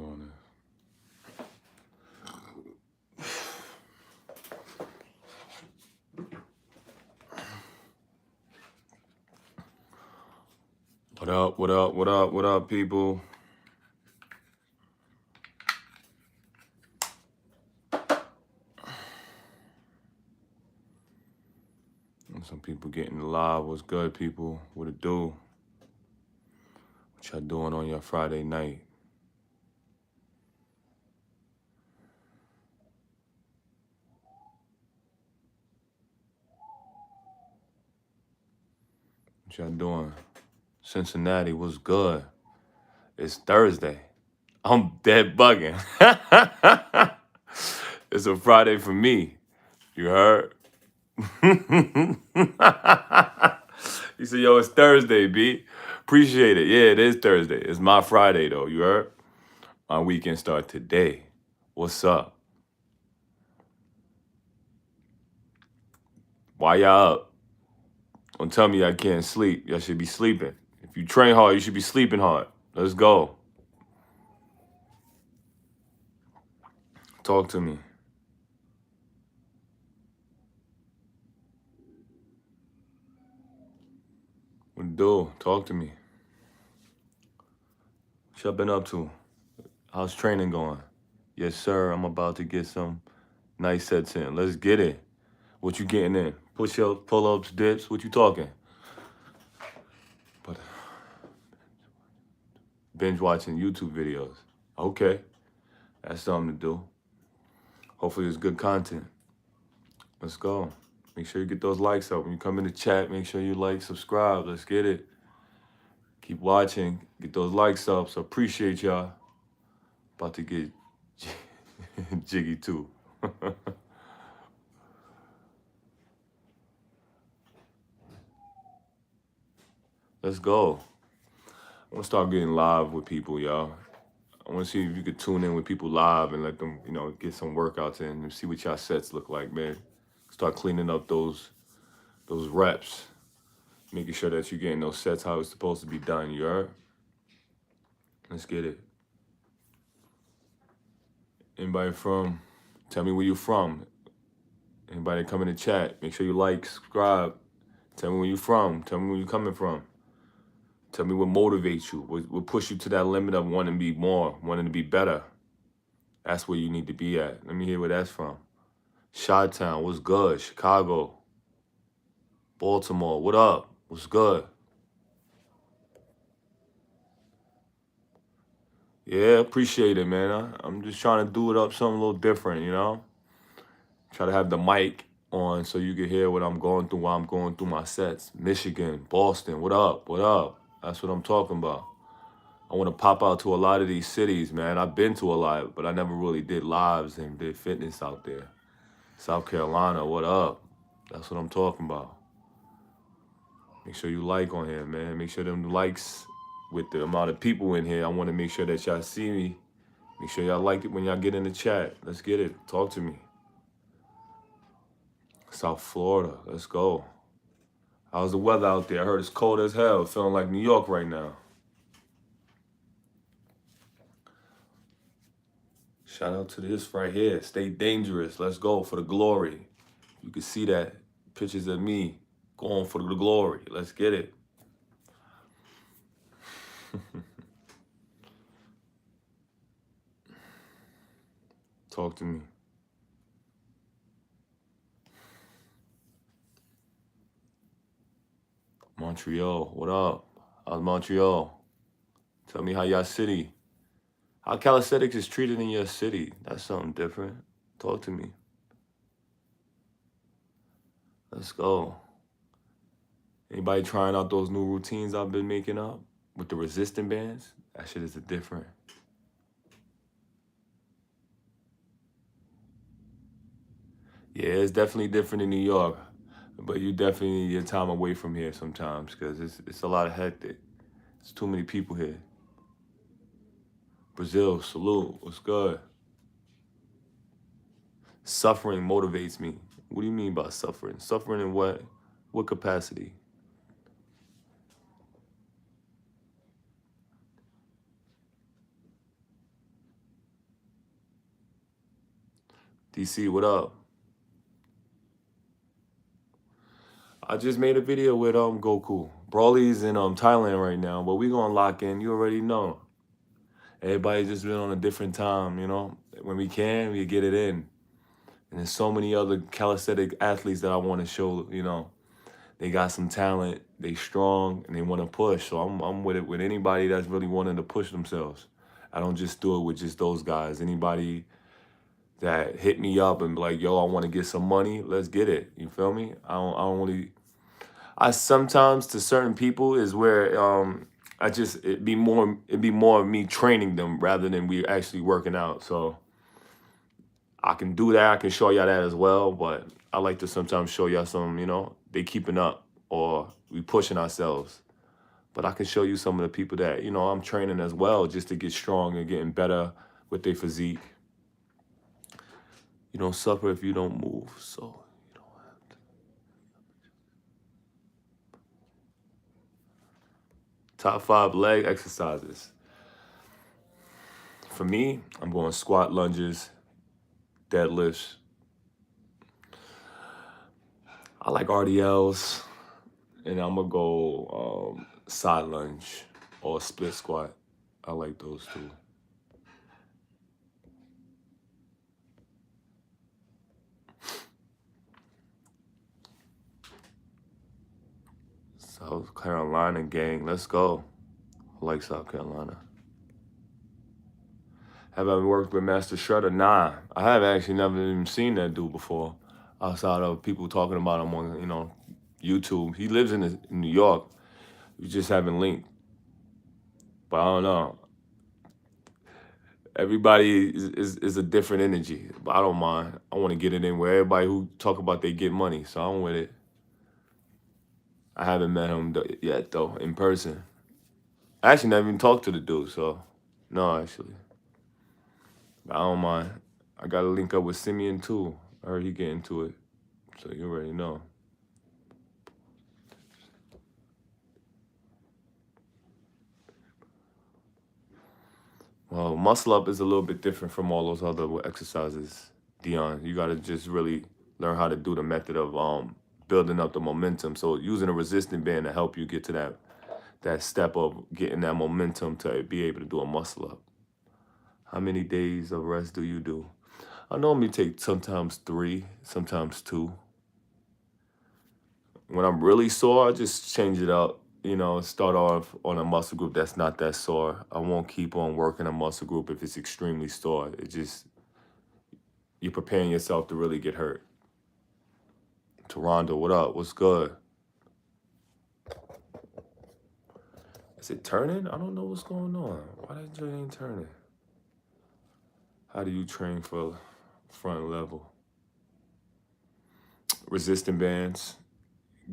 on this. What up, what up, what up, what up, people? Some people getting live. What's good, people? What it do? What y'all doing on your Friday night? What y'all doing? Cincinnati, what's good? It's Thursday. I'm dead bugging. It's a Friday for me. You heard? He said, yo, it's Thursday, B. Appreciate it. Yeah, it is Thursday. It's my Friday, though. You heard? My weekend start today. What's up? Why y'all up? Don't tell me I can't sleep. Y'all should be sleeping. If you train hard, you should be sleeping hard. Let's go. Talk to me. What it do? Talk to me. What y'all been up to? How's training going? Yes, sir. I'm about to get some nice sets in. Let's get it. What you getting in? Push-ups, pull-ups, dips. What you talking? But binge watching YouTube videos. Okay. That's something to do. Hopefully it's good content. Let's go. Make sure you get those likes up. When you come in the chat, make sure you like, subscribe. Let's get it. Keep watching. Get those likes up. So appreciate y'all. About to get jiggy too. Let's go. I want to start getting live with people, y'all. I want to see if you could tune in with people live and let them, get some workouts in and see what y'all sets look like, man. Start cleaning up those reps. Making sure that you're getting those sets how it's supposed to be done, you heard? Let's get it. Anybody from? Tell me where you from. Anybody come in the chat, make sure you like, subscribe. Tell me where you from. Tell me where you coming from. Tell me what motivates you. What push you to that limit of wanting to be more, wanting to be better. That's where you need to be at. Let me hear where that's from. Chi-Town, what's good? Chicago. Baltimore, what up? What's good? Yeah, appreciate it, man. I'm just trying to do it up something a little different, Try to have the mic on so you can hear what I'm going through while I'm going through my sets. Michigan, Boston, what up? What up? That's what I'm talking about. I want to pop out to a lot of these cities, man. I've been to a lot, but I never really did lives and did fitness out there. South Carolina, what up? That's what I'm talking about. Make sure you like on here, man. Make sure them likes with the amount of people in here. I want to make sure that y'all see me. Make sure y'all like it when y'all get in the chat. Let's get it. Talk to me. South Florida, let's go. How's the weather out there? I heard it's cold as hell. Feeling like New York right now. Shout out to this right here. Stay dangerous. Let's go for the glory. You can see that. Pictures of me going for the glory. Let's get it. Talk to me. Montreal, what up? How's Montreal? Tell me how y'all city. How calisthenics is treated in your city. That's something different. Talk to me. Let's go. Anybody trying out those new routines I've been making up with the resistant bands? That shit is different. Yeah, it's definitely different in New York, but you definitely need your time away from here sometimes because it's a lot of hectic. There's too many people here. Brazil, salute. What's good? Suffering motivates me. What do you mean by suffering? Suffering in what? What capacity? DC, what up? I just made a video with Goku. Broly's in Thailand right now, but we gonna lock in. You already know. Everybody just been on a different time, you know. When we can, we get it in. And there's so many other calisthenic athletes that I want to show, you know. They got some talent, they strong, and they want to push. So I'm with it with anybody that's really wanting to push themselves. I don't just do it with just those guys. Anybody that hit me up and be like, yo, I want to get some money, let's get it. You feel me? I don't really. I sometimes to certain people is where it'd be more of me training them rather than we actually working out. So I can do that. I can show y'all that as well. But I like to sometimes show y'all some, you know, they keeping up or we pushing ourselves. But I can show you some of the people that, you know, I'm training as well just to get strong and getting better with their physique. You don't suffer if you don't move. So you don't have to. Top 5 leg exercises. For me, I'm going squat lunges, deadlifts. I like RDLs, and I'm gonna go side lunge or split squat. I like those two. South Carolina gang, let's go. I like South Carolina. Have I worked with Master Shredder? Nah, I have actually never even seen that dude before. Outside of people talking about him on, you know, YouTube. He lives in New York. We just haven't linked. But I don't know. Everybody is a different energy, but I don't mind. I want to get it in where everybody who talk about they get money, so I'm with it. I haven't met him yet though in person. I actually never even talked to the dude, so no, actually, but I don't mind. I got to link up with Simeon too. I heard he get into it, so you already know. Well, muscle up is a little bit different from all those other exercises, Dion. You got to just really learn how to do the method of building up the momentum. So using a resistant band to help you get to that step of getting that momentum to be able to do a muscle up. How many days of rest do you do? I normally take sometimes 3, sometimes 2. When I'm really sore, I just change it up. You know, start off on a muscle group that's not that sore. I won't keep on working a muscle group if it's extremely sore. It just, you're preparing yourself to really get hurt. Toronto, what up? What's good? Is it turning? I don't know what's going on. Why that joint ain't turning? How do you train for front level? Resistant bands,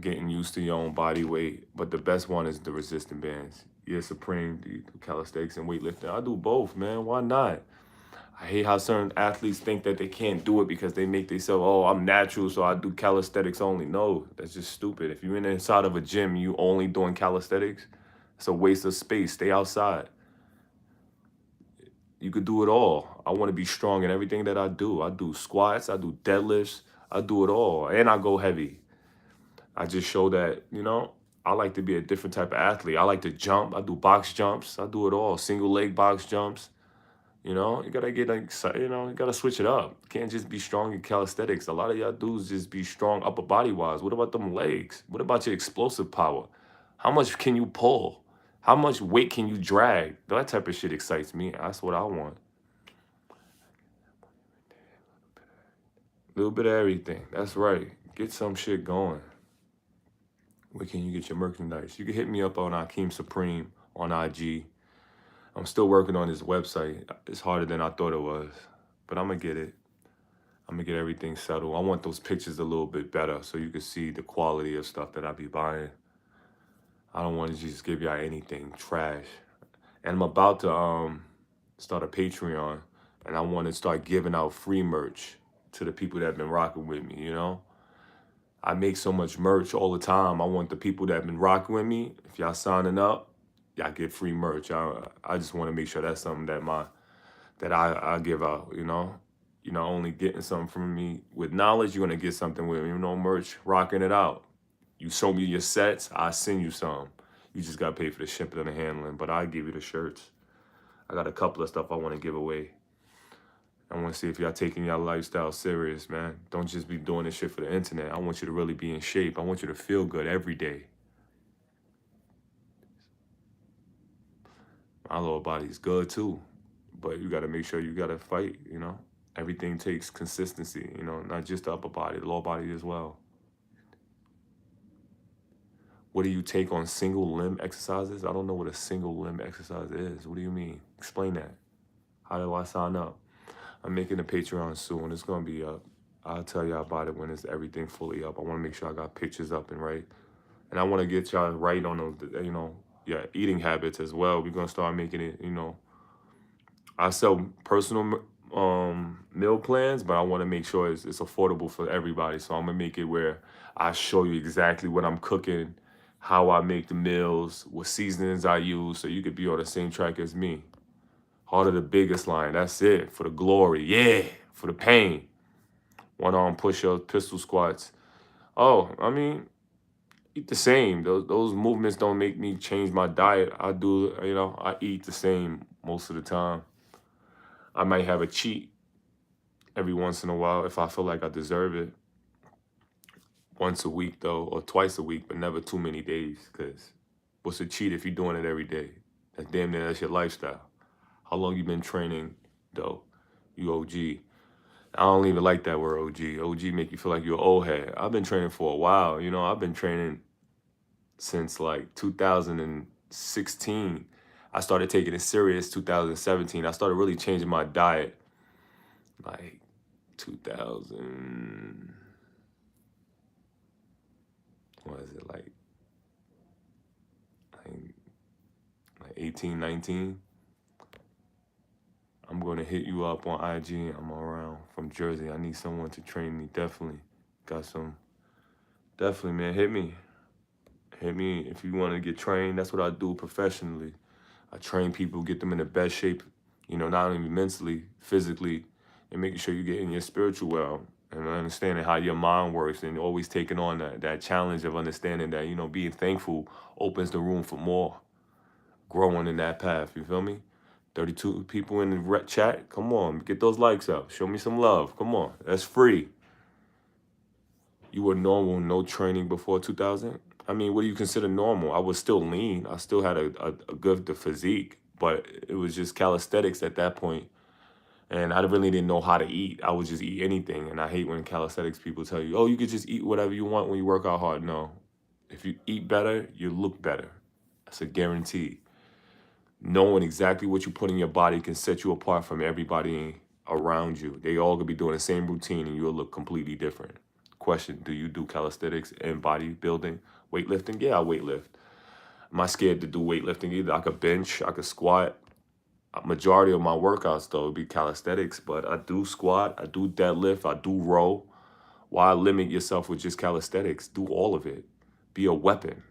getting used to your own body weight. But the best one is the resistant bands. Yeah, Supreme, do calisthenics and weightlifting. I do both, man. Why not? I hate how certain athletes think that they can't do it because they make themselves, oh, I'm natural, so I do calisthenics only. No, that's just stupid. If you're inside of a gym, you only doing calisthenics, it's a waste of space. Stay outside. You could do it all. I want to be strong in everything that I do. I do squats, I do deadlifts, I do it all, and I go heavy. I just show that, you know, I like to be a different type of athlete. I like to jump. I do box jumps. I do it all. Single leg box jumps. You know, you gotta get like, you know, you gotta switch it up. You can't just be strong in calisthenics. A lot of y'all dudes just be strong upper body wise. What about them legs? What about your explosive power? How much can you pull? How much weight can you drag? That type of shit excites me. That's what I want. A little bit of everything. That's right. Get some shit going. Where can you get your merchandise? You can hit me up on Akeem Supreme on IG. I'm still working on this website. It's harder than I thought it was, but I'm gonna get it. I'm gonna get everything settled. I want those pictures a little bit better so you can see the quality of stuff that I be buying. I don't want to just give y'all anything trash. And I'm about to start a Patreon, and I want to start giving out free merch to the people that have been rocking with me, you know? I make so much merch all the time. I want the people that have been rocking with me, if y'all signing up, y'all get free merch. I just want to make sure that's something that I give out, you know? You're not only getting something from me with knowledge, you're gonna get something with, merch, rocking it out. You show me your sets, I send you some. You just gotta pay for the shipping and the handling, but I give you the shirts. I got a couple of stuff I want to give away. I want to see if y'all taking your lifestyle serious, man. Don't just be doing this shit for the internet. I want you to really be in shape. I want you to feel good every day. My lower body's good too, but you got to make sure you got to fight, Everything takes consistency, not just the upper body, the lower body as well. What do you take on single limb exercises? I don't know what a single limb exercise is. What do you mean? Explain that. How do I sign up? I'm making a Patreon soon. It's going to be up. I'll tell y'all about it when it's everything fully up. I want to make sure I got pictures up and right. And I want to get y'all right on those, eating habits as well. We're going to start making it, I sell personal meal plans, but I want to make sure it's affordable for everybody. So I'm going to make it where I show you exactly what I'm cooking, how I make the meals, what seasonings I use, so you could be on the same track as me. Heart of the biggest line, that's it. For the glory, yeah, for the pain. One arm push-ups, pistol squats. Oh, I mean, eat the same. Those movements don't make me change my diet. I do, I eat the same most of the time. I might have a cheat every once in a while if I feel like I deserve it. Once a week, though, or twice a week, but never too many days, because what's a cheat if you're doing it every day? That's damn near, that's your lifestyle. How long you been training, though? You OG. I don't even like that word OG. OG make you feel like you're an old head. I've been training for a while. I've been training since like 2016. I started taking it serious 2017. I started really changing my diet like 2000. What is it, like 18, 19? I'm going to hit you up on IG. I'm around from Jersey. I need someone to train me. Definitely. Definitely, man. Hit me. Hit me if you want to get trained. That's what I do professionally. I train people, get them in the best shape, not only mentally, physically, and making sure you get in your spiritual well and understanding how your mind works and always taking on that challenge of understanding that, being thankful opens the room for more, growing in that path. You feel me? 32 people in the chat. Come on, get those likes up. Show me some love. Come on, that's free. You were normal, no training before 2000? I mean, what do you consider normal? I was still lean. I still had a good physique, but it was just calisthenics at that point. And I really didn't know how to eat. I would just eat anything. And I hate when calisthenics people tell you, oh, you could just eat whatever you want when you work out hard. No. If you eat better, you look better. That's a guarantee. Knowing exactly what you put in your body can set you apart from everybody around you. They all could be doing the same routine and you'll look completely different. Question, do you do calisthenics and bodybuilding? Weightlifting? Yeah, I weightlift. I'm not scared to do weightlifting either. I could bench, I could squat. Majority of my workouts, though, would be calisthenics, but I do squat, I do deadlift, I do row. Why limit yourself with just calisthenics? Do all of it. Be a weapon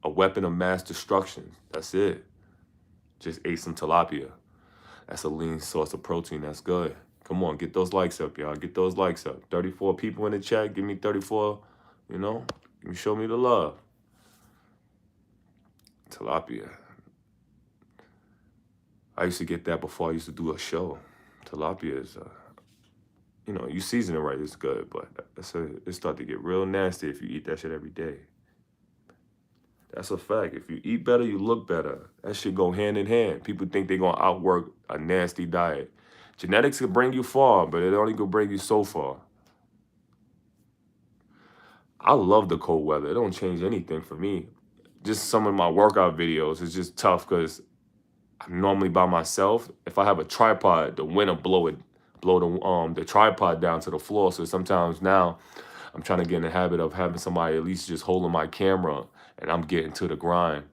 of mass destruction. That's it. Just ate some tilapia. That's a lean source of protein. That's good. Come on, get those likes up, y'all. Get those likes up. 34 people in the chat. Give me 34, show me the love. Tilapia. I used to get that before I used to do a show. Tilapia is, you season it right, it's good, but it start to get real nasty if you eat that shit every day. That's a fact. If you eat better, you look better. That shit go hand in hand. People think they're going to outwork a nasty diet. Genetics can bring you far, but it only can bring you so far. I love the cold weather. It don't change anything for me. Just some of my workout videos is just tough because I'm normally by myself. If I have a tripod, the wind will blow the tripod down to the floor. So sometimes now I'm trying to get in the habit of having somebody at least just holding my camera and I'm getting to the grind.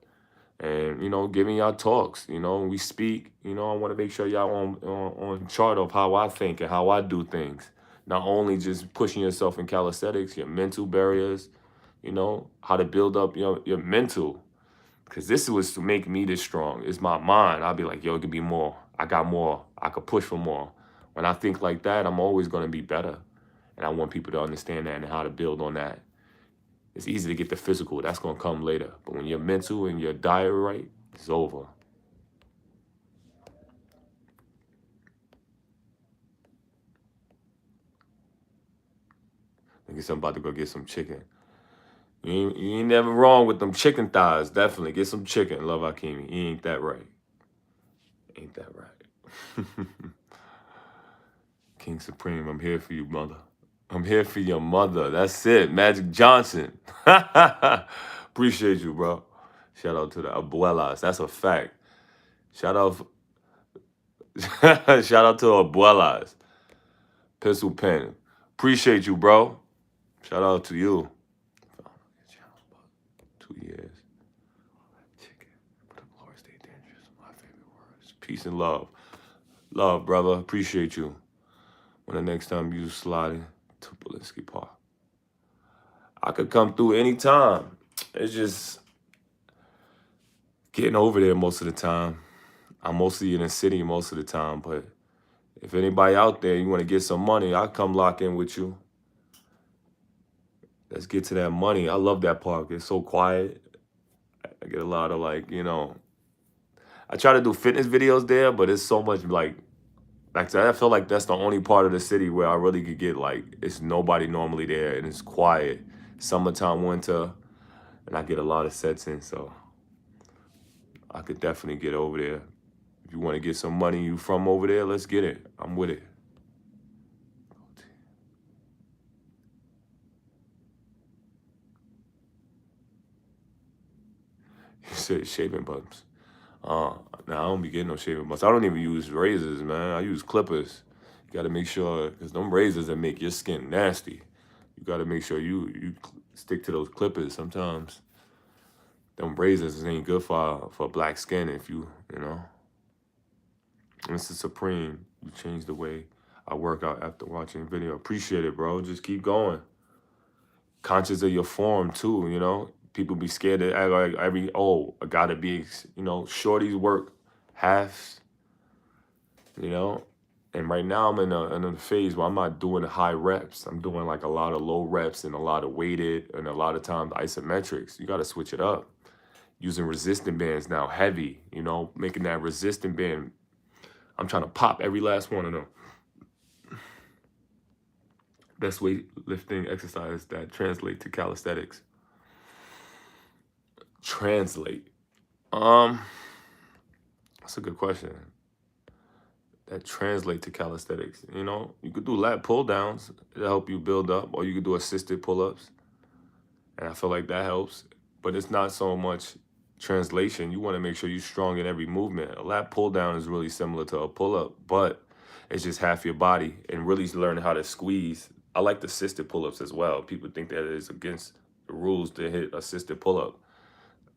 And, giving y'all talks, we speak, I want to make sure y'all on chart of how I think and how I do things. Not only just pushing yourself in calisthenics, your mental barriers, how to build up your mental. Because this was to make me this strong. It's my mind. I'll be like, yo, it could be more. I got more. I could push for more. When I think like that, I'm always going to be better. And I want people to understand that and how to build on that. It's easy to get the physical. That's going to come later. But when your mental and your diet right, it's over. I guess I'm about to go get some chicken. You ain't never wrong with them chicken thighs. Definitely get some chicken, Love Hakimi. You ain't that right. Ain't that right? King Supreme, I'm here for you, mother. I'm here for your mother. That's it. Magic Johnson. Appreciate you, bro. Shout out to the abuelas. That's a fact. Shout out, shout out to abuelas. Pencil pen. Appreciate you, bro. Shout out to you. 2 years. Chicken. But the Lord stay dangerous. My favorite words. Peace and love. Love, brother. Appreciate you. When the next time you sliding to Polinsky Park, I could come through anytime. It's just getting over there most of the time. I'm mostly in the city most of the time, but if anybody out there, you want to get some money, I'll come lock in with you. Let's get to that money. I love that park. It's so quiet. I get a lot of I try to do fitness videos there, but it's so much like I said, I feel like that's the only part of the city where I really could get it's nobody normally there and it's quiet. Summertime, winter, and I get a lot of sets in, so I could definitely get over there. If you want to get some money, you from over there, let's get it. I'm with it. You said shaving bumps. Now I don't be getting no shaving bumps. I don't even use razors, man. I use clippers. You got to make sure, because them razors that make your skin nasty. You got to make sure you stick to those clippers. Sometimes them razors ain't good for black skin if you know. Mr. Supreme, you changed the way I work out after watching video. Appreciate it, bro. Just keep going. Conscious of your form too, you know. People be scared to act like I gotta be, shorties work halves, you know. And right now I'm in a phase where I'm not doing high reps. I'm doing like a lot of low reps and a lot of weighted and a lot of times isometrics. You gotta switch it up. Using resistant bands now, heavy, making that resistant band. I'm trying to pop every last one of them. Best weightlifting exercise that translate to calisthenics. Translate. That's a good question. That translate to calisthenics. You could do lat pull downs to help you build up, or you could do assisted pull ups, and I feel like that helps. But it's not so much translation. You want to make sure you're strong in every movement. A lat pull down is really similar to a pull up, but it's just half your body, and really learning how to squeeze. I like the assisted pull ups as well. People think that it's against the rules to hit assisted pull up.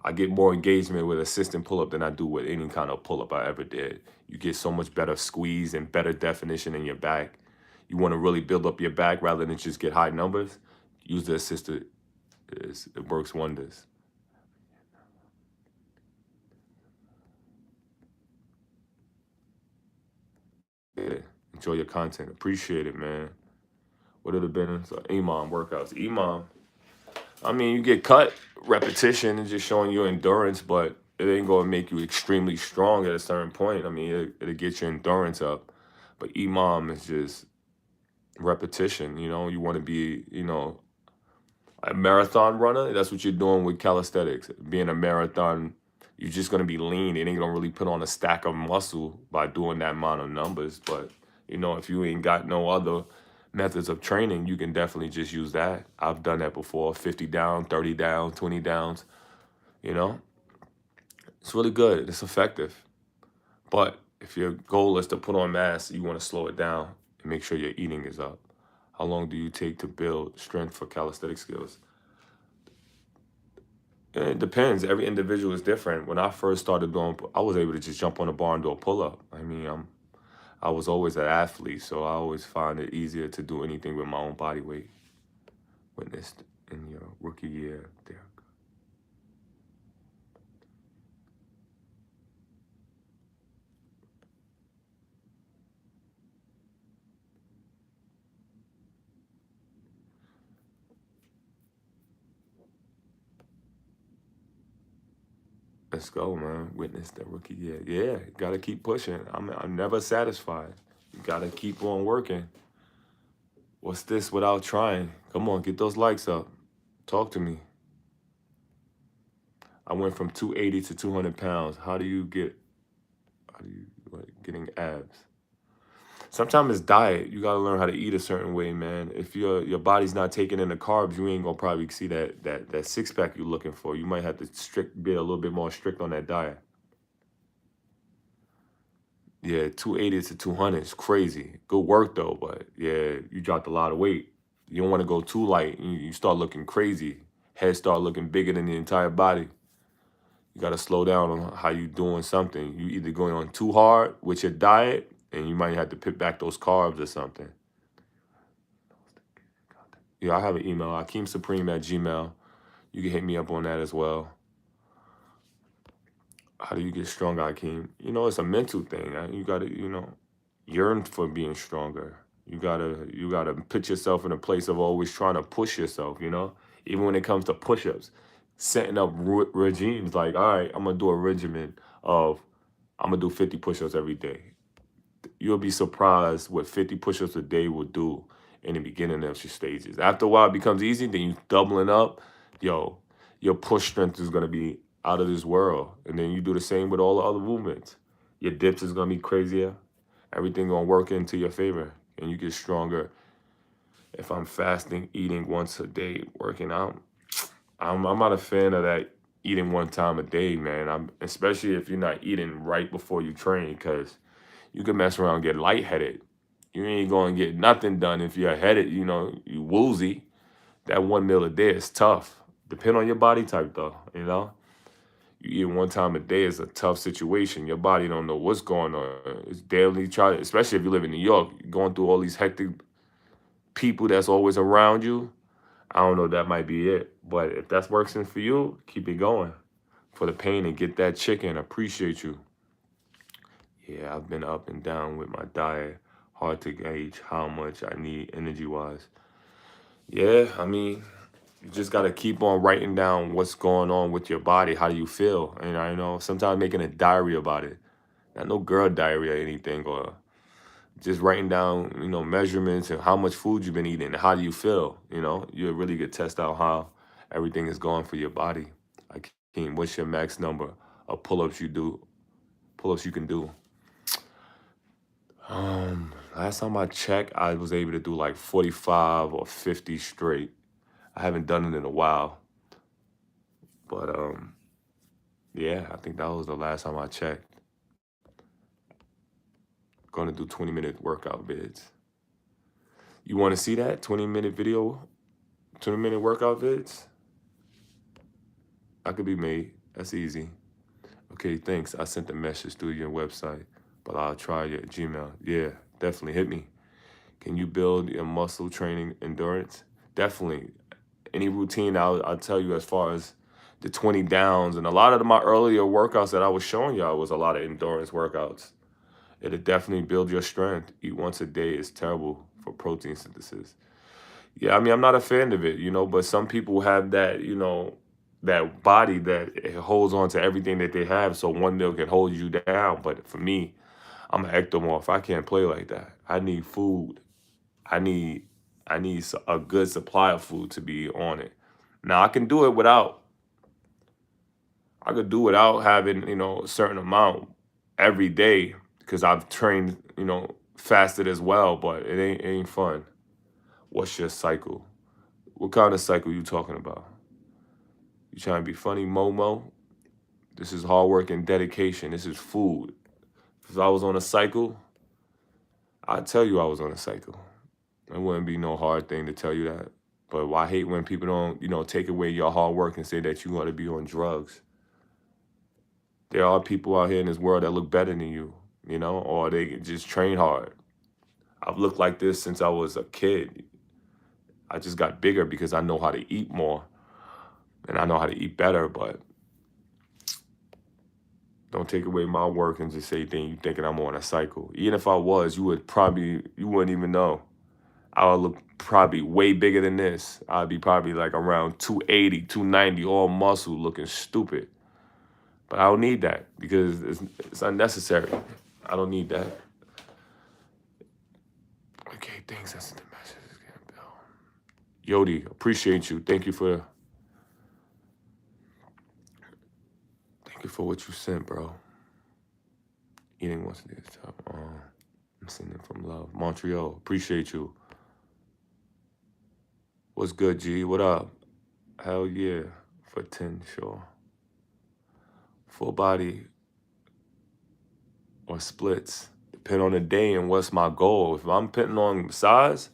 I get more engagement with assistant pull-up than I do with any kind of pull-up I ever did. You get so much better squeeze and better definition in your back. You want to really build up your back rather than just get high numbers. Use the assisted. It works wonders. Yeah. Enjoy your content. Appreciate it, man. What are the benefits of EMOM workouts? EMOM, I mean, you get cut, repetition, and just showing your endurance, but it ain't going to make you extremely strong at a certain point. I mean, it'll get your endurance up. But EMOM is just repetition, you want to be, a marathon runner. That's what you're doing with calisthenics. Being a marathon, you're just going to be lean. It ain't going to really put on a stack of muscle by doing that amount of numbers. But, if you ain't got no other methods of training, you can definitely just use that. I've done that before. 50 down, 30 down, 20 downs, you know. It's really good. It's effective. But if your goal is to put on mass, you want to slow it down and make sure your eating is up. How long do you take to build strength for calisthenic skills? It depends. Every individual is different. When I first started doing, I was able to just jump on the bar and do a pull-up. I mean, I was always an athlete, so I always find it easier to do anything with my own body weight. Witnessed in your rookie year, Derek. Let's go, man. Witness the rookie year. Yeah, gotta keep pushing. I'm never satisfied. You gotta keep on working. What's this without trying? Come on, get those likes up. Talk to me. I went from 280 to 200 pounds. How do you, getting abs? Sometimes it's diet. You gotta learn how to eat a certain way, man. If your body's not taking in the carbs, you ain't gonna probably see that six pack you're looking for. You might have to be a little bit more strict on that diet. Yeah, 280 to 200 is crazy. Good work though, but yeah, you dropped a lot of weight. You don't want to go too light. You start looking crazy. Head start looking bigger than the entire body. You got to slow down on how you doing something. You either going on too hard with your diet, and you might have to pick back those carbs or something. Yeah, I have an email, AkeemSupreme@gmail. You can hit me up on that as well. How do you get stronger, Akeem? It's a mental thing. You got to, yearn for being stronger. You gotta put yourself in a place of always trying to push yourself. Even when it comes to push-ups, setting up regimes like, all right, I'm gonna do a regimen of I'm gonna do 50 push-ups every day. You'll be surprised what 50 push-ups a day will do in the beginning of your stages. After a while, it becomes easy. Then you doubling up, yo, your push strength is gonna be out of this world. And then you do the same with all the other movements. Your dips is gonna be crazier. Everything gonna work into your favor, and you get stronger. If I'm fasting, eating once a day, working out, I'm not a fan of that eating one time a day, man. Especially if you're not eating right before you train, because you can mess around and get lightheaded. You ain't gonna get nothing done if you're headed, you woozy. That one meal a day is tough. Depend on your body type though. You eat one time a day is a tough situation. Your body don't know what's going on. It's daily especially if you live in New York, you're going through all these hectic people that's always around you. I don't know, that might be it. But if that's working for you, keep it going. For the pain and get that chicken. Appreciate you. Yeah, I've been up and down with my diet. Hard to gauge how much I need energy-wise. Yeah, you just got to keep on writing down what's going on with your body. How do you feel? And I know sometimes making a diary about it. Not no girl diary or anything, or just writing down, measurements and how much food you've been eating and how do you feel. You really could test out how everything is going for your body. What's your max number of pull-ups you can do? Last time I checked, I was able to do like 45 or 50 straight. I haven't done it in a while. But yeah, I think that was the last time I checked. Gonna do 20-minute workout vids. You wanna see that? 20-minute video, 20-minute workout vids? I could be made. That's easy. Okay, thanks. I sent the message through your website, but I'll try your Gmail. Yeah, definitely hit me. Can you build your muscle training endurance? Definitely. Any routine I'll tell you as far as the 20 downs, and a lot of my earlier workouts that I was showing y'all was a lot of endurance workouts. It'll definitely build your strength. Eat once a day is terrible for protein synthesis. Yeah, I'm not a fan of it, but some people have that, that body that it holds on to everything that they have, so one meal can hold you down. But for me, I'm an ectomorph. I can't play like that. I need food. I need a good supply of food to be on it. Now I can do it without. I could do without having a certain amount every day because I've trained fasted as well. But it ain't fun. What's your cycle? What kind of cycle you talking about? You trying to be funny, Momo? This is hard work and dedication. This is food. If I was on a cycle, I'd tell you I was on a cycle. It wouldn't be no hard thing to tell you that. But I hate when people don't, take away your hard work and say that you ought to be on drugs. There are people out here in this world that look better than you, or they just train hard. I've looked like this since I was a kid. I just got bigger because I know how to eat more and I know how to eat better, but don't take away my work and just say you thinking I'm on a cycle. Even if I was, you wouldn't even know. I would look probably way bigger than this. I'd be probably like around 280, 290, all muscle, looking stupid. But I don't need that because it's unnecessary. I don't need that. Okay, thanks. That's the message. Yodi, appreciate you. Thank you for what you sent, bro. Eating once a day is tough. I'm sending from love. Montreal, appreciate you. What's good, G? What up? Hell yeah. For 10, sure. Full body or splits. Depend on the day and what's my goal. If I'm pitting on size,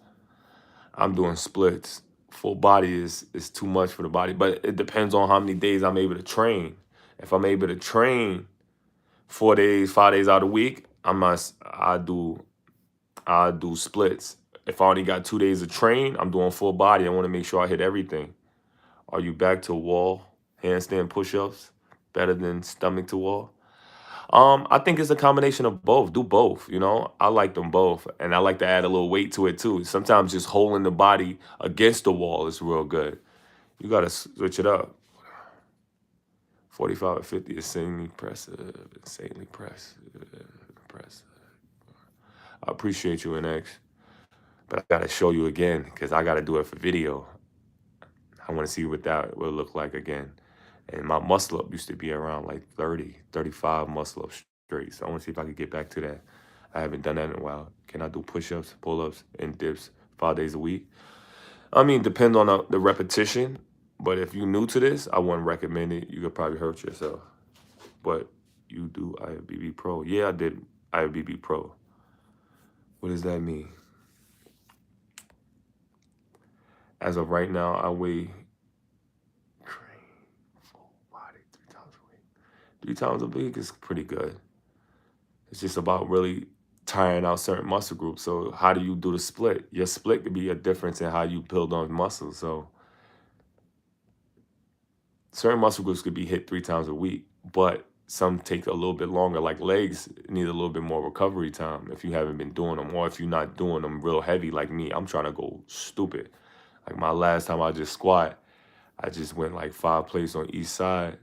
I'm doing splits. Full body is too much for the body, but it depends on how many days I'm able to train. If I'm able to train 4 days, 5 days out of the week, I do splits. If I only got 2 days of train, I'm doing full body. I want to make sure I hit everything. Are you back to wall handstand push-ups better than stomach to wall? I think it's a combination of both. Do both, you know. I like them both, and I like to add a little weight to it too. Sometimes just holding the body against the wall is real good. You gotta switch it up. 45 or 50 is insanely impressive. Impressive. I appreciate you, NX, but I gotta show you again because I gotta do it for video. I want to see what that will look like again. And my muscle up used to be around like 30, 35 muscle ups straight. So I want to see if I can get back to that. I haven't done that in a while. Can I do push-ups, pull-ups, and dips 5 days a week? I mean, depends on the repetition. But if you're new to this, I wouldn't recommend it. You could probably hurt yourself. But you do IFBB Pro. Yeah, I did IFBB Pro. What does that mean? As of right now, I weigh full body 3 times a week. 3 times a week is pretty good. It's just about really tiring out certain muscle groups. So how do you do the split? Your split could be a difference in how you build on muscles. So certain muscle groups could be hit 3 times a week, but some take a little bit longer. Like legs need a little bit more recovery time if you haven't been doing them, or if you're not doing them real heavy like me. I'm trying to go stupid. Like my last time I just squat, I just went like 5 plates on each side.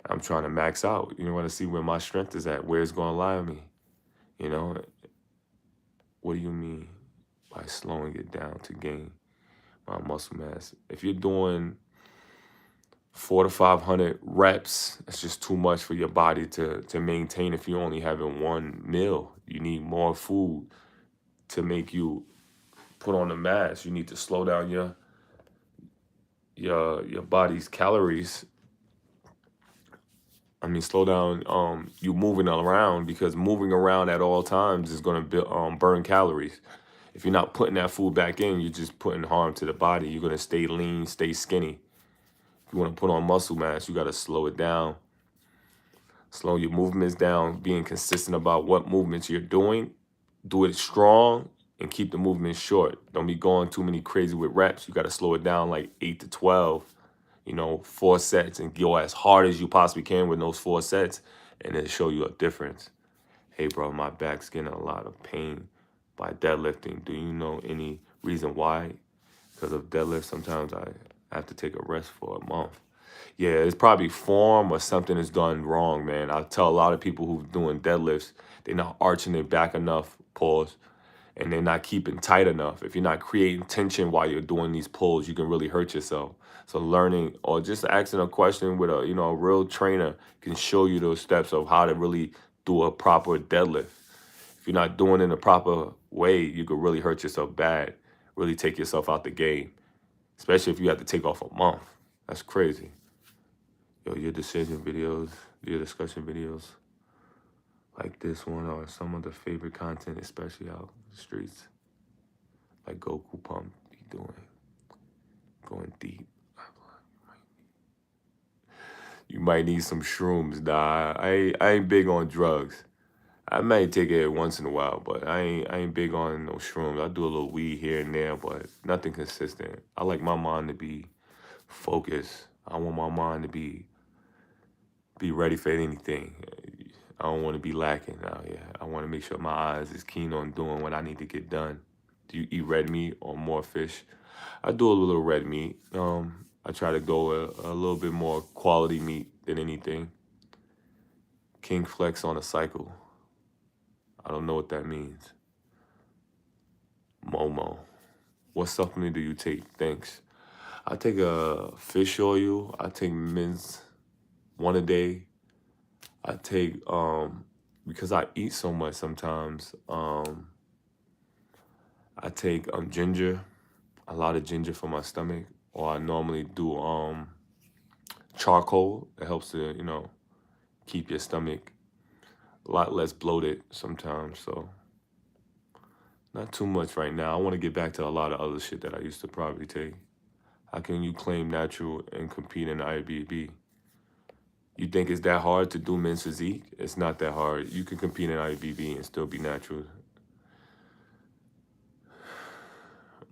I'm trying to max out. You want to see where my strength is at, where it's going to lie on me. You know, what do you mean by slowing it down to gain my muscle mass? If you're doing 400 to 500 reps, it's just too much for your body to maintain if you're only having one meal. You need more food to make you put on the mass. You need to slow down your body's calories. I mean, slow down you moving around, because moving around at all times is going to burn calories. If you're not putting that food back in, you're just putting harm to the body. You're going to stay lean, stay skinny. If you want to put on muscle mass, you got to slow it down. Slow your movements down, being consistent about what movements you're doing. Do it strong and keep the movements short. Don't be going too many crazy with reps. You got to slow it down like 8 to 12. 4 sets, and go as hard as you possibly can with those 4 sets, and it'll show you a difference. Hey, bro, my back's getting a lot of pain by deadlifting. Do you know any reason why? Because of deadlift, sometimes I have to take a rest for a month. Yeah, it's probably form or something is done wrong, man. I tell a lot of people who's doing deadlifts, they're not arching their back enough, pause, and they're not keeping tight enough. If you're not creating tension while you're doing these pulls, you can really hurt yourself. So learning or just asking a question with a real trainer can show you those steps of how to really do a proper deadlift. If you're not doing it in a proper way, you could really hurt yourself bad, really take yourself out the game, especially if you have to take off a month. That's crazy. Your decision videos, your discussion videos like this one are some of the favorite content, especially out in the streets. Like Goku Pump be doing, going deep. You might need some shrooms, nah. I ain't big on drugs. I might take it once in a while, but I ain't big on no shrooms. I do a little weed here and there, but nothing consistent. I like my mind to be focused. I want my mind to be ready for anything. I don't want to be lacking now. Yeah, I want to make sure my eyes is keen on doing what I need to get done. Do you eat red meat or more fish? I do a little red meat. I try to go a little bit more quality meat than anything. King flex on a cycle. I don't know what that means. Momo. What supplement do you take? Thanks. I take a fish oil. I take mints one a day. I take because I eat so much sometimes. I take ginger, a lot of ginger for my stomach, or I normally do charcoal. It helps to keep your stomach a lot less bloated sometimes. So not too much right now. I want to get back to a lot of other shit that I used to probably take. How can you claim natural and compete in IBB? You think it's that hard to do men's physique? It's not that hard. You can compete in IBB and still be natural.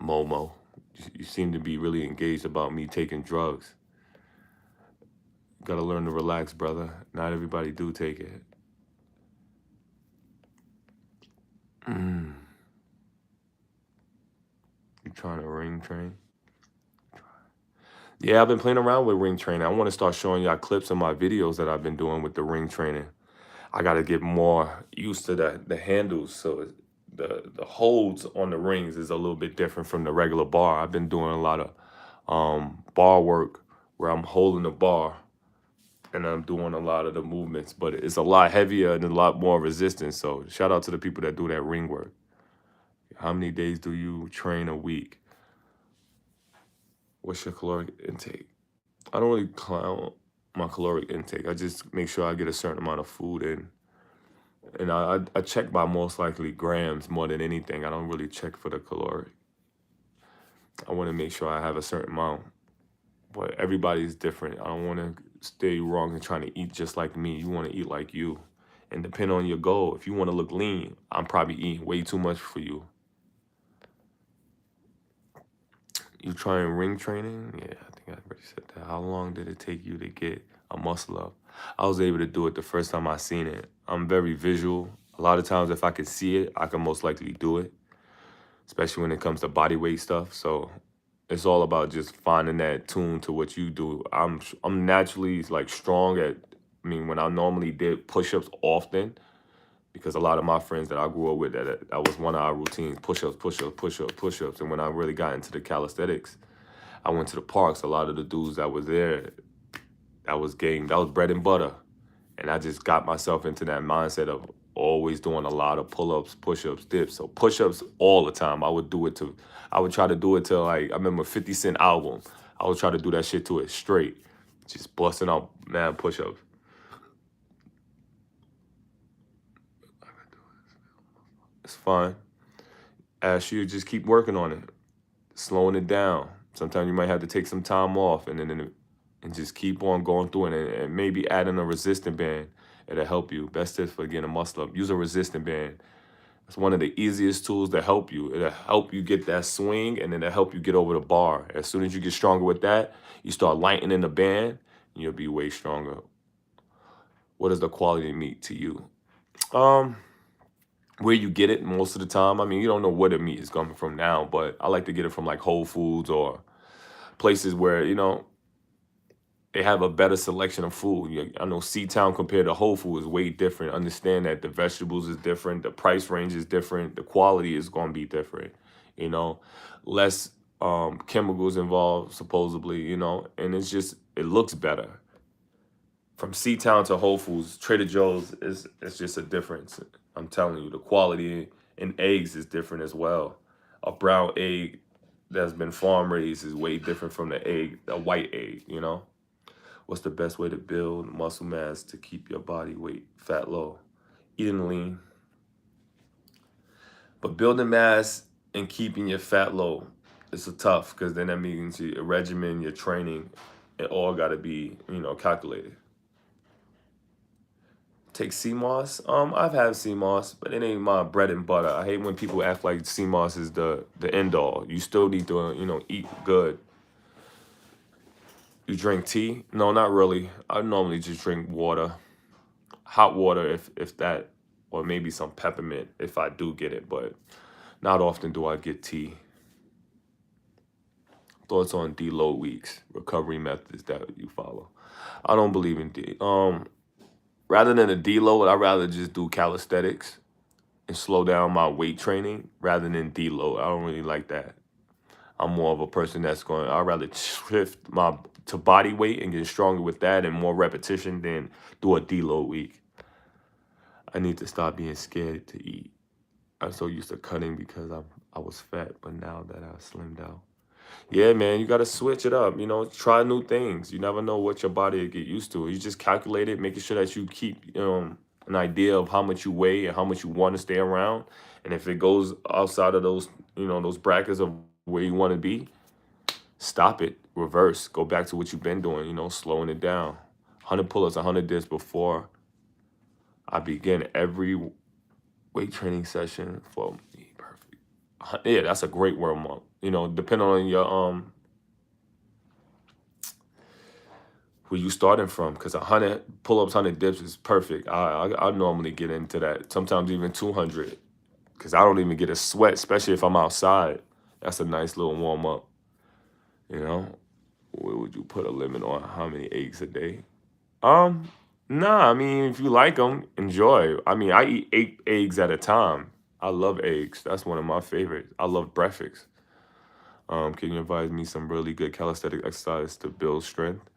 Momo, you seem to be really engaged about me taking drugs. Gotta learn to relax, brother. Not everybody do take it. You trying to ring train? Yeah, I've been playing around with ring training. I want to start showing y'all clips of my videos that I've been doing with the ring training. I got to get more used to the handles, so the holds on the rings is a little bit different from the regular bar. I've been doing a lot of bar work where I'm holding the bar and I'm doing a lot of the movements, but it's a lot heavier and a lot more resistance. So shout out to the people that do that ring work. How many days do you train a week? What's your caloric intake? I don't really count my caloric intake. I just make sure I get a certain amount of food in. And I check by most likely grams more than anything. I don't really check for the caloric. I want to make sure I have a certain amount. But everybody's different. I don't want to stay wrong and trying to eat just like me. You want to eat like you. And depend on your goal. If you want to look lean, I'm probably eating way too much for you. You trying ring training? Yeah, I think I already said that. How long did it take you to get a muscle up? I was able to do it the first time I seen it. I'm very visual. A lot of times if I could see it, I can most likely do it, especially when it comes to body weight stuff. So it's all about just finding that tune to what you do. I'm naturally like strong at, when I normally did push-ups often, because a lot of my friends that I grew up with, that was one of our routines, push-ups, push-ups, push-ups, push-ups. And when I really got into the calisthenics, I went to the parks. A lot of the dudes that was there, that was bread and butter. And I just got myself into that mindset of always doing a lot of pull-ups, push-ups, dips. So push-ups all the time. I would try to do it till like, I remember 50 Cent album. I would try to do that shit to it straight. Just busting out mad push-ups. It's fine. Ask you, just keep working on it, slowing it down. Sometimes you might have to take some time off and just keep on going through it, and maybe adding a resistant band. It'll help you. Best tips for getting a muscle up. Use a resistant band. It's one of the easiest tools to help you. It'll help you get that swing, and it'll help you get over the bar. As soon as you get stronger with that, you start lightening the band, and you'll be way stronger. What is the quality meat to you? Where you get it most of the time. You don't know where the meat is coming from now, but I like to get it from like Whole Foods or places where, they have a better selection of food. I know C-Town compared to Whole Foods is way different. Understand that the vegetables is different, the price range is different, the quality is going to be different, less chemicals involved, supposedly, and it looks better. From C-Town to Whole Foods, Trader Joe's it's just a difference. I'm telling you, the quality in eggs is different as well. A brown egg that's been farm raised is way different from a white egg, What's the best way to build muscle mass to keep your body weight fat low? Eating lean. But building mass and keeping your fat low is tough, because then that means your regimen, your training, it all got to be, calculated. Take CMOS. I've had CMOS, but it ain't my bread and butter. I hate when people act like CMOS is the end all. You still need to, eat good. You drink tea? No, not really. I normally just drink water. Hot water if that, or maybe some peppermint if I do get it, but not often do I get tea. Thoughts on deload weeks, recovery methods that you follow? I don't believe in rather than a deload, I'd rather just do calisthenics and slow down my weight training rather than deload. I don't really like that. I'm more of a person that's going. I'd rather shift my to body weight and get stronger with that and more repetition than do a deload week. I need to stop being scared to eat. I'm so used to cutting because I was fat, but now that I slimmed out. Yeah, man, you gotta switch it up. Try new things. You never know what your body will get used to. You just calculate it, making sure that you keep an idea of how much you weigh and how much you want to stay around. And if it goes outside of those brackets of where you want to be, stop it, reverse, go back to what you've been doing. Slowing it down. 100 pull-ups, 100 dips before I begin every weight training session for me. Perfect. Yeah, that's a great warm up. Depending on your where you starting from, because 100 pull-ups, 100 dips is perfect. I normally get into that. Sometimes even 200, because I don't even get a sweat, especially if I'm outside. That's a nice little warm up. Where would you put a limit on how many eggs a day? Um, nah. I mean, if you like them, enjoy. I mean, I eat 8 eggs at a time. I love eggs. That's one of my favorites. I love breakfast. Can you advise me some really good calisthenic exercise to build strength?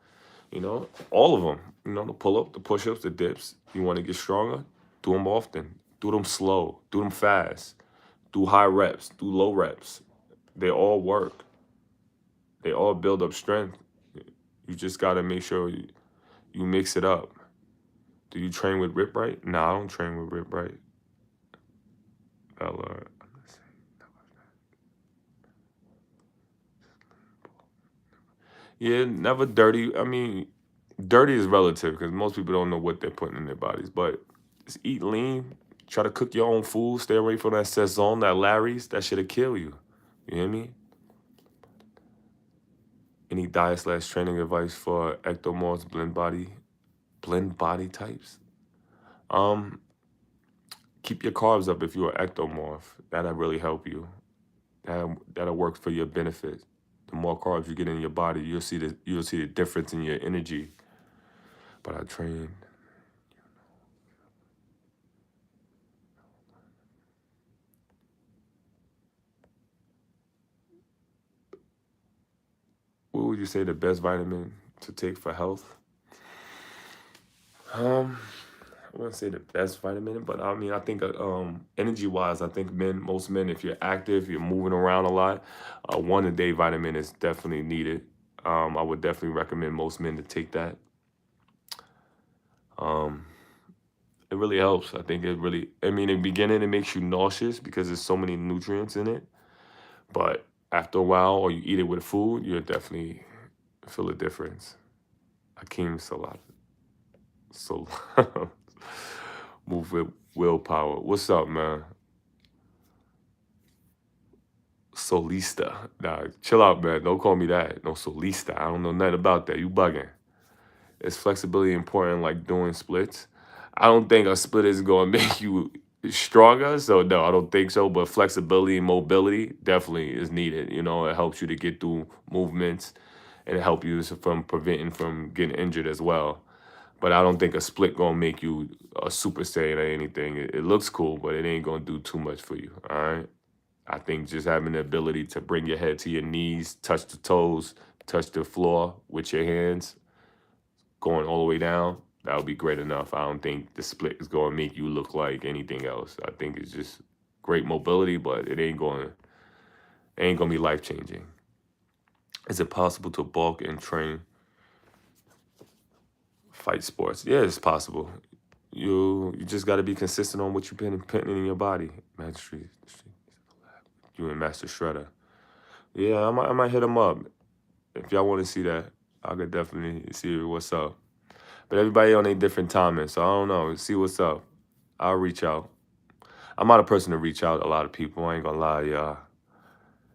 All of them. The pull-up, the push-ups, the dips. You want to get stronger? Do them often. Do them slow. Do them fast. Do high reps. Do low reps. They all work. They all build up strength. You just got to make sure you mix it up. Do you train with Rip Right? No, I don't train with Rip Right. Bella. Yeah, never dirty. I mean, dirty is relative because most people don't know what they're putting in their bodies. But just eat lean. Try to cook your own food. Stay away from that Saison, that Larry's. That shit'll kill you. You hear me? Any diet/training advice for ectomorphs, blend body types? Um, Keep your carbs up if you're an ectomorph. That'll really help you. That'll work for your benefit. The more carbs you get in your body, you'll see the difference in your energy. But I train. What would you say the best vitamin to take for health? Um, I wouldn't say the best vitamin, but I mean, I think energy wise, I think most men, if you're active, you're moving around a lot, one a day vitamin is definitely needed. I would definitely recommend most men to take that. Um, it really helps. I think I mean, in the beginning, it makes you nauseous because there's so many nutrients in it. But after a while, or you eat it with food, you'll definitely feel a difference. Hakeem Salat. So move with willpower. What's up, man? Solista. Nah, chill out, man. Don't call me that. No solista. I don't know nothing about that. You bugging. Is flexibility important like doing splits? I don't think a split is going to make you stronger. So, no, I don't think so. But flexibility and mobility definitely is needed. It helps you to get through movements and it helps you from preventing from getting injured as well. But I don't think a split going to make you a super saiyan or anything. It looks cool, but it ain't going to do too much for you. All right. I think just having the ability to bring your head to your knees, touch the toes, touch the floor with your hands, going all the way down, that would be great enough. I don't think the split is going to make you look like anything else. I think it's just great mobility, but it ain't going to be life changing. Is it possible to bulk and train fight sports? Yeah, it's possible. You just got to be consistent on what you've been putting in your body. Mastery, you and Master Shredder. Yeah, I might hit him up. If y'all want to see that, I could definitely see what's up. But everybody on a different timing, so I don't know. See what's up. I'll reach out. I'm not a person to reach out to a lot of people. I ain't gonna lie, y'all.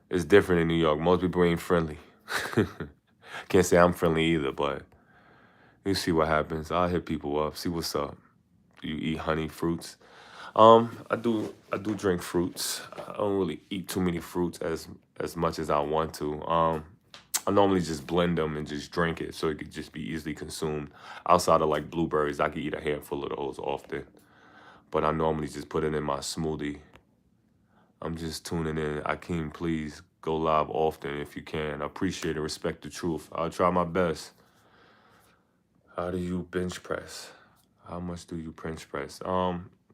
It's different in New York. Most people ain't friendly. Can't say I'm friendly either, but you see what happens. I'll hit people up, see what's up. Do you eat honey, fruits? I do drink fruits. I don't really eat too many fruits as much as I want to. I normally just blend them and just drink it so it could just be easily consumed. Outside of like blueberries, I could eat a handful of those often. But I normally just put it in my smoothie. I'm just tuning in. Akeem, please go live often if you can. I appreciate and respect the truth. I'll try my best. How do you bench press? How much do you bench press?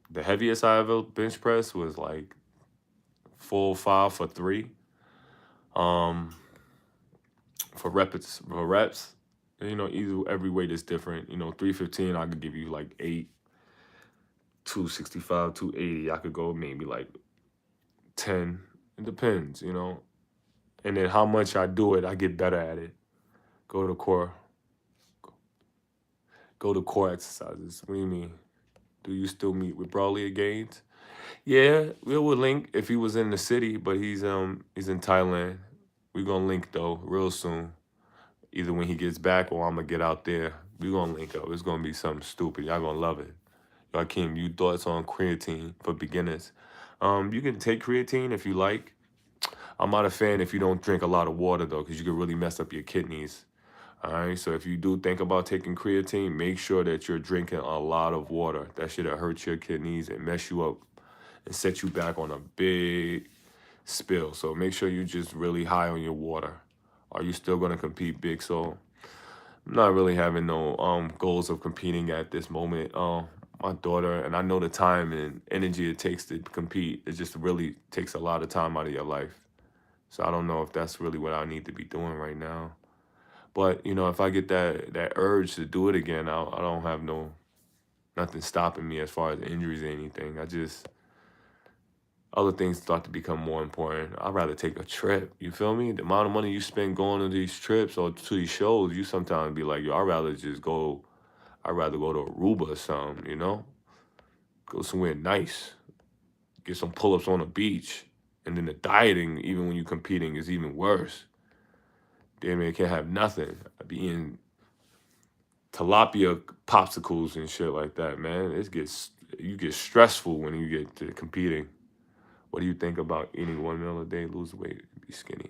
The heaviest I ever bench press was like 4 or 5 for 3. Um, for reps, either every weight is different. 315, I could give you like 8, 265, 280. I could go maybe like 10. It depends. And then how much I do it, I get better at it. Go to core. Go to core exercises. What do you mean? Do you still meet with Brawley Gaines? Yeah, we would link if he was in the city, but he's in Thailand. We gonna link though real soon. Either when he gets back or I'm gonna get out there. We gonna link up. It's gonna be something stupid. Y'all gonna love it. Joaquin, you thoughts on creatine for beginners? You can take creatine if you like. I'm not a fan if you don't drink a lot of water though, because you can really mess up your kidneys. All right, so if you do think about taking creatine, make sure that you're drinking a lot of water. That shit will hurt your kidneys and mess you up and set you back on a big spill. So make sure you're just really high on your water. Are you still gonna compete big? So I'm not really having no goals of competing at this moment. My daughter, and I know the time and energy it takes to compete. It just really takes a lot of time out of your life. So I don't know if that's really what I need to be doing right now. But if I get that urge to do it again, I don't have nothing stopping me as far as injuries or anything. I just other things start to become more important. I'd rather take a trip. You feel me? The amount of money you spend going to these trips or to these shows, you sometimes be like, yo, I'd rather just go. I'd rather go to Aruba or something. Go somewhere nice. Get some pull-ups on the beach. And then the dieting, even when you're competing, is even worse. Damn man can't have nothing. I'd be eating tilapia popsicles and shit like that, man. You get stressful when you get to competing. What do you think about eating 1 meal a day, lose weight, and be skinny?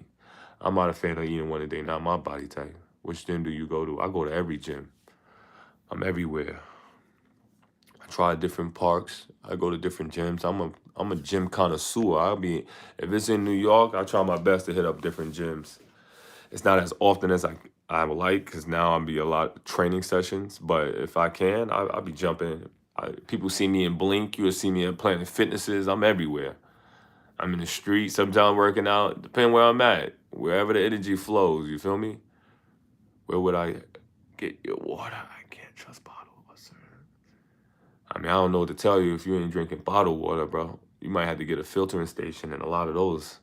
I'm not a fan of eating one a day, not my body type. Which gym do you go to? I go to every gym. I'm everywhere. I try different parks. I go to different gyms. I'm a gym connoisseur. If it's in New York, I try my best to hit up different gyms. It's not as often as I would like because now I'm be a lot of training sessions. But if I can, I'll be jumping. People see me in Blink. You'll see me in Planet Fitnesses. I'm everywhere. I'm in the street, sometimes working out, depending where I'm at. Wherever the energy flows, you feel me? Where would I get your water? I can't trust bottled water. I mean, I don't know what to tell you if you ain't drinking bottled water, bro. You might have to get a filtering station and a lot of those.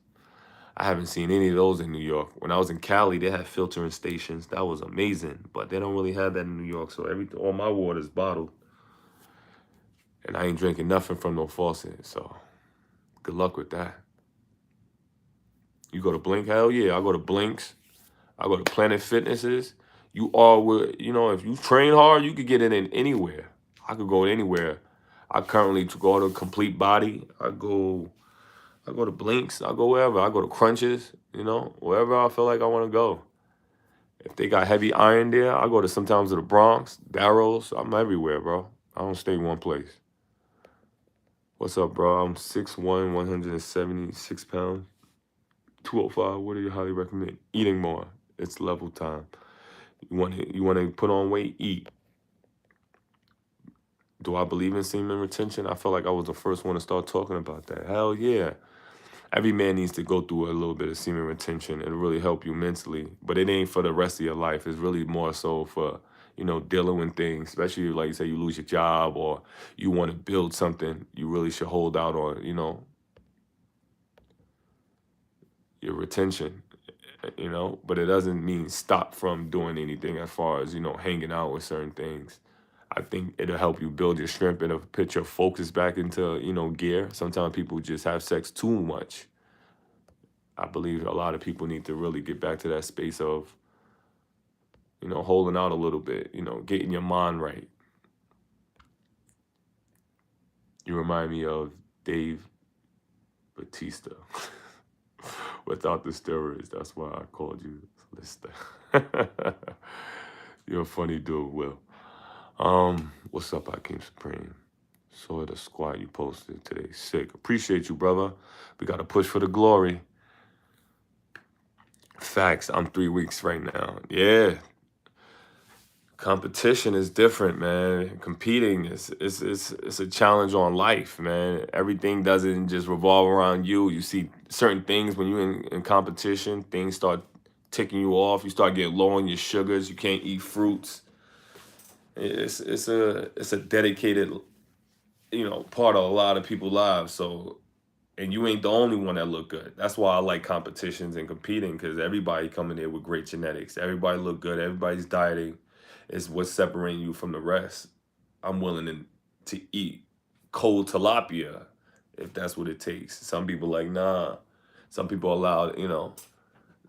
I haven't seen any of those in New York. When I was in Cali, they had filtering stations. That was amazing, but they don't really have that in New York. So all my water is bottled, and I ain't drinking nothing from no faucet. So good luck with that. You go to Blink? Hell yeah, I go to Blinks. I go to Planet Fitnesses. If you train hard, you could get it in anywhere. I could go anywhere. I currently to go to Complete Body. I go to Blinks. I go wherever. I go to Crunches. Wherever I feel like I want to go. If they got heavy iron there, I go to sometimes to the Bronx, Darrow's. I'm everywhere, bro. I don't stay in one place. What's up, bro? I'm 6'1", 176 pounds. 205. What do you highly recommend? Eating more. It's level time. You want to put on weight? Eat. Do I believe in semen retention? I feel like I was the first one to start talking about that. Hell yeah. Every man needs to go through a little bit of semen retention. It'll really help you mentally. But it ain't for the rest of your life. It's really more so for, dealing with things. Especially like you say you lose your job or you want to build something. You really should hold out on, your retention. But it doesn't mean stop from doing anything as far as, hanging out with certain things. I think it'll help you build your strength. It'll put your focus back into, gear. Sometimes people just have sex too much. I believe a lot of people need to really get back to that space of, holding out a little bit, getting your mind right. You remind me of Dave Batista without the steroids. That's why I called you. Lister. You're a funny dude, Will. What's up, Hakeem Supreme? Saw the squat you posted today. Sick. Appreciate you, brother. We got to push for the glory. Facts. I'm 3 weeks right now. Yeah. Competition is different, man. Competing is a challenge on life, man. Everything doesn't just revolve around you. You see certain things when you're in competition, things start ticking you off. You start getting low on your sugars. You can't eat fruits. It's a dedicated, part of a lot of people's lives. So, and you ain't the only one that look good. That's why I like competitions and competing, because everybody coming there with great genetics. Everybody look good. Everybody's dieting. Is what's separating you from the rest. I'm willing to eat cold tilapia if that's what it takes. Some people like, nah. Some people allow, oh,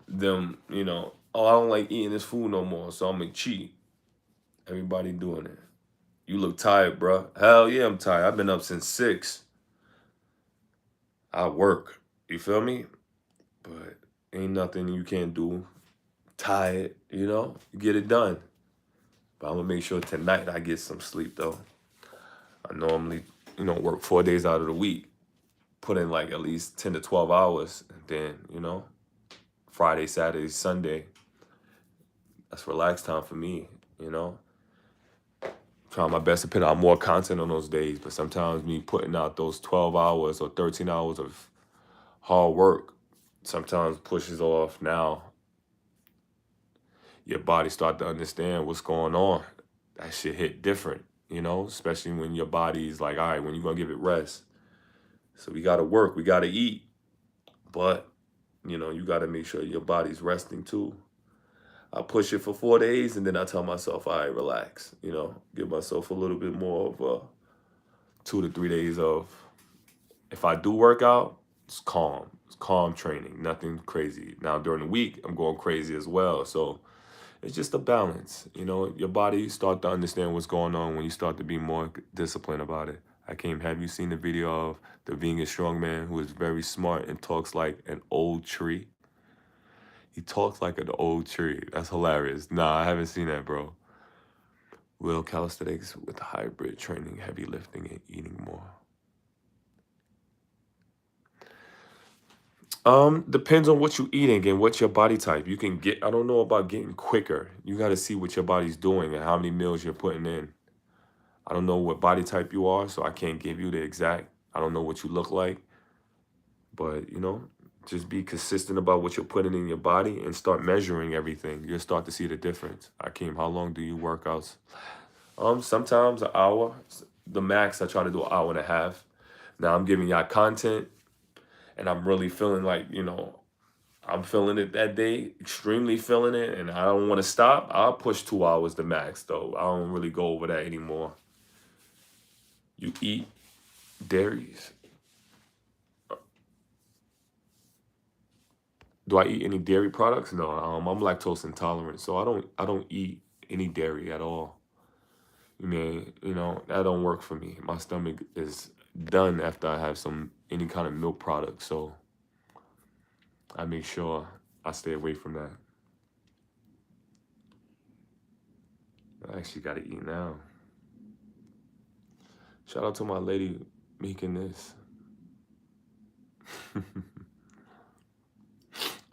I don't like eating this food no more, so I'm gonna cheat. Everybody doing it. You look tired, bro. Hell yeah, I'm tired. I've been up since 6. I work. You feel me? But ain't nothing you can't do. Tired, you get it done. But I'm gonna make sure tonight I get some sleep though. I normally, work 4 days out of the week, put in like at least 10 to 12 hours, and then, Friday, Saturday, Sunday, that's relaxed time for me. Trying my best to put out more content on those days, but sometimes me putting out those 12 hours or 13 hours of hard work sometimes pushes off. Now your body start to understand what's going on. That shit hit different, especially when your body's like, all right, when you gonna give it rest. So we gotta work, we gotta eat, but you gotta make sure your body's resting too. I push it for 4 days and then I tell myself, all right, relax, give myself a little bit more of 2 to 3 days of, if I do work out, it's calm training, nothing crazy. Now during the week, I'm going crazy as well. So it's just a balance. Your body start to understand what's going on when you start to be more disciplined about it. Have you seen the video of the vegan strongman who is very smart and talks like an old tree? He talks like an old tree. That's hilarious. Nah, I haven't seen that, bro. Will calisthenics with hybrid training, heavy lifting, and eating more? Depends on what you're eating and what's your body type. You can I don't know about getting quicker. You got to see what your body's doing and how many meals you're putting in. I don't know what body type you are, so I can't give you the exact. I don't know what you look like. But, just be consistent about what you're putting in your body and start measuring everything. You'll start to see the difference. Akeem, how long do you work out? Sometimes an hour. The max, I try to do an hour and a half. Now I'm giving y'all content, and I'm really feeling like, I'm feeling it that day, extremely feeling it, and I don't want to stop. I'll push 2 hours the max, though. I don't really go over that anymore. You eat dairies. Do I eat any dairy products? No, I'm lactose intolerant, so I don't eat any dairy at all. That don't work for me. My stomach is done after I have any kind of milk product, so I make sure I stay away from that. I actually gotta eat now. Shout out to my lady making this.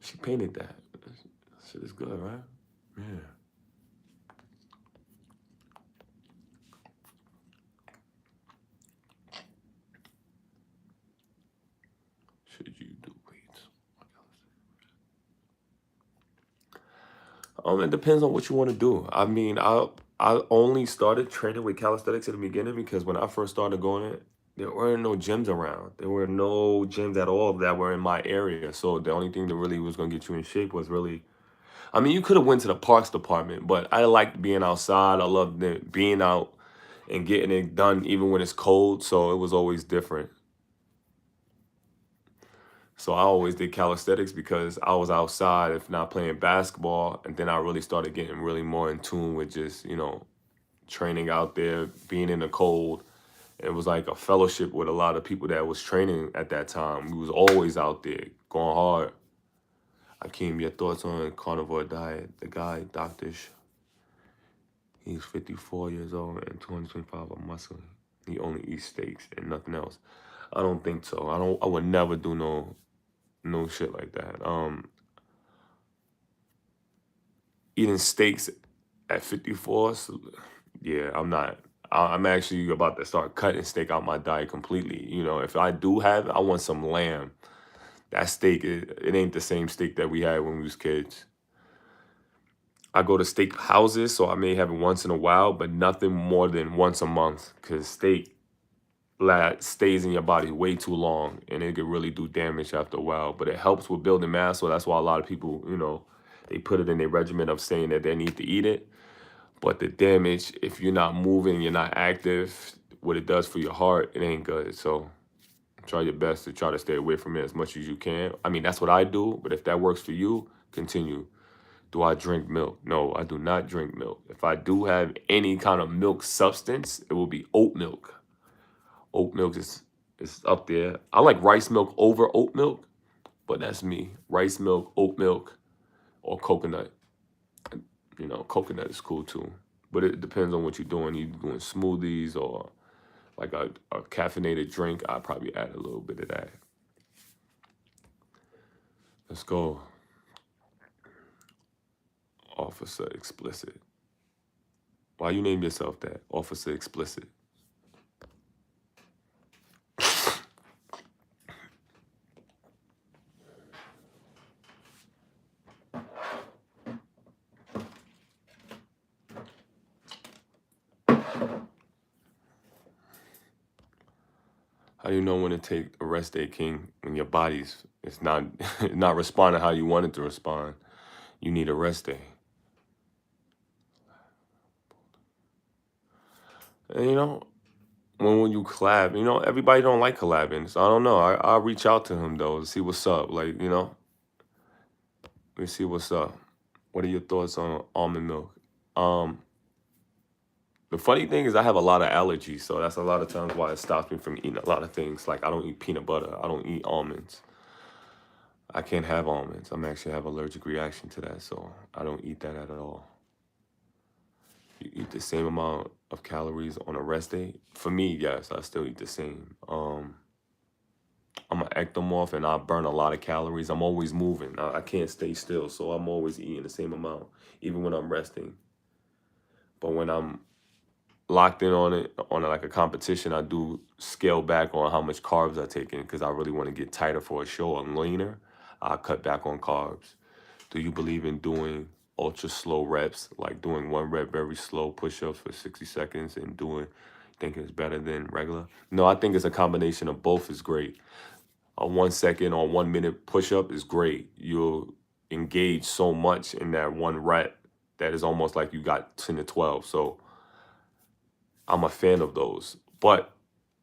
She painted that. Shit is good, right? Yeah. Should you do weights? It depends on what you want to do. I mean, I only started training with calisthenics at the beginning because when I first started going, there were no gyms around. There were no gyms at all that were in my area. So the only thing that really was gonna get you in shape was really, I mean, you could have went to the parks department, but I liked being outside. I loved being out and getting it done even when it's cold. So it was always different. So I always did calisthenics because I was outside, if not playing basketball. And then I really started getting really more in tune with just, training out there, being in the cold. It was like a fellowship with a lot of people that was training at that time. We was always out there going hard. Akeem, your thoughts on carnivore diet? The guy, he's 54 years old and 225 of muscle. He only eats steaks and nothing else. I don't think so. I would never do no shit like that. Eating steaks at 54, so, yeah, I'm not. I'm actually about to start cutting steak out my diet completely. You know, if I do have it, I want some lamb. That steak, it ain't the same steak that we had when we was kids. I go to steak houses, so I may have it once in a while, but nothing more than once a month, because steak stays in your body way too long, and it could really do damage after a while. But it helps with building mass, so that's why a lot of people, they put it in their regimen of saying that they need to eat it. But the damage, if you're not moving, you're not active, what it does for your heart, it ain't good. So try your best to try to stay away from it as much as you can. I mean, that's what I do, but if that works for you, continue. Do I drink milk? No, I do not drink milk. If I do have any kind of milk substance, it will be oat milk. Oat milk is up there. I like rice milk over oat milk, but that's me. Rice milk, oat milk, or coconut. Coconut is cool too. But it depends on what you're doing. You doing smoothies or like a caffeinated drink, I'd probably add a little bit of that. Let's go. Officer Explicit. Why you name yourself that? Officer Explicit. How do you know when to take a rest day, King? When your body's it's not not responding how you want it to respond. You need a rest day. And when you collab, everybody don't like collabing. So I don't know. I'll reach out to him though to see what's up. Like, let's see what's up. What are your thoughts on almond milk? Um, the funny thing is I have a lot of allergies, so that's a lot of times why it stops me from eating a lot of things. Like I don't eat peanut butter. I don't eat almonds. I can't have almonds. I'm actually have allergic reaction to that, so I don't eat that at all. You eat the same amount of calories on a rest day? For me, yes, I still eat the same. I'm an ectomorph and I burn a lot of calories. I'm always moving. I can't stay still, so I'm always eating the same amount, even when I'm resting. But when I'm locked in on it, on like a competition, I do scale back on how much carbs I take in because I really want to get tighter for a show. I'm leaner. I cut back on carbs. Do you believe in doing ultra slow reps, like doing one rep very slow push-ups for 60 seconds and think it's better than regular? No, I think it's a combination of both is great. A 1 second or 1 minute push-up is great. You'll engage so much in that one rep that is almost like you got 10 to 12. So I'm a fan of those. But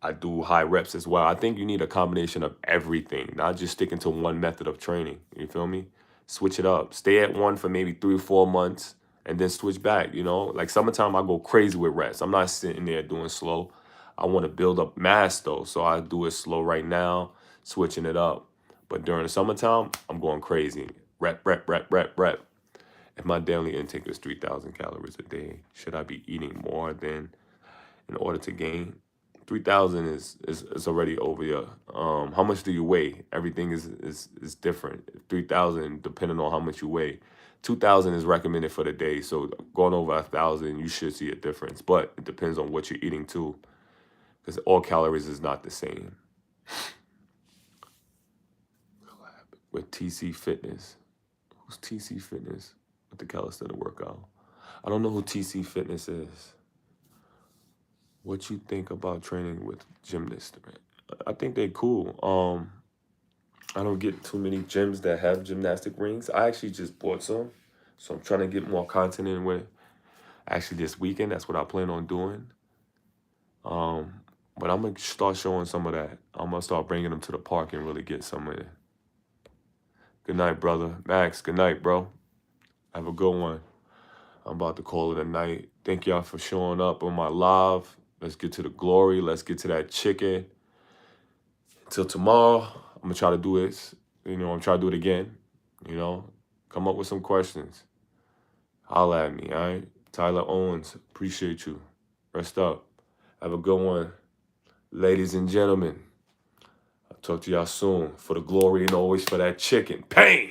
I do high reps as well. I think you need a combination of everything, not just sticking to one method of training. You feel me? Switch it up. Stay at one for maybe 3 or 4 months and then switch back, Like summertime, I go crazy with reps. I'm not sitting there doing slow. I want to build up mass though. So I do it slow right now, switching it up. But during the summertime, I'm going crazy. Rep, rep, rep, rep, rep. If my daily intake is 3,000 calories a day, should I be eating more than in order to gain? 3,000 is already over your. How much do you weigh? Everything is different. 3,000 depending on how much you weigh. 2,000 is recommended for the day. So going over 1,000, you should see a difference. But it depends on what you're eating too, because all calories is not the same. With TC Fitness, who's TC Fitness? With the calisthenics workout. I don't know who TC Fitness is. What you think about training with gymnasts? I think they cool. I don't get too many gyms that have gymnastic rings. I actually just bought some, so I'm trying to get more content in with it. Actually, this weekend, that's what I plan on doing. But I'm gonna start showing some of that. I'm gonna start bringing them to the park and really get some of it. Good night, brother. Max, good night, bro. Have a good one. I'm about to call it a night. Thank y'all for showing up on my live. Let's get to the glory. Let's get to that chicken. Until tomorrow, I'm going to try to do this. I'm trying to do it again. You know, come up with some questions. Holla at me, all right? Tyler Owens, appreciate you. Rest up. Have a good one. Ladies and gentlemen, I'll talk to y'all soon. For the glory and always for that chicken. Pain!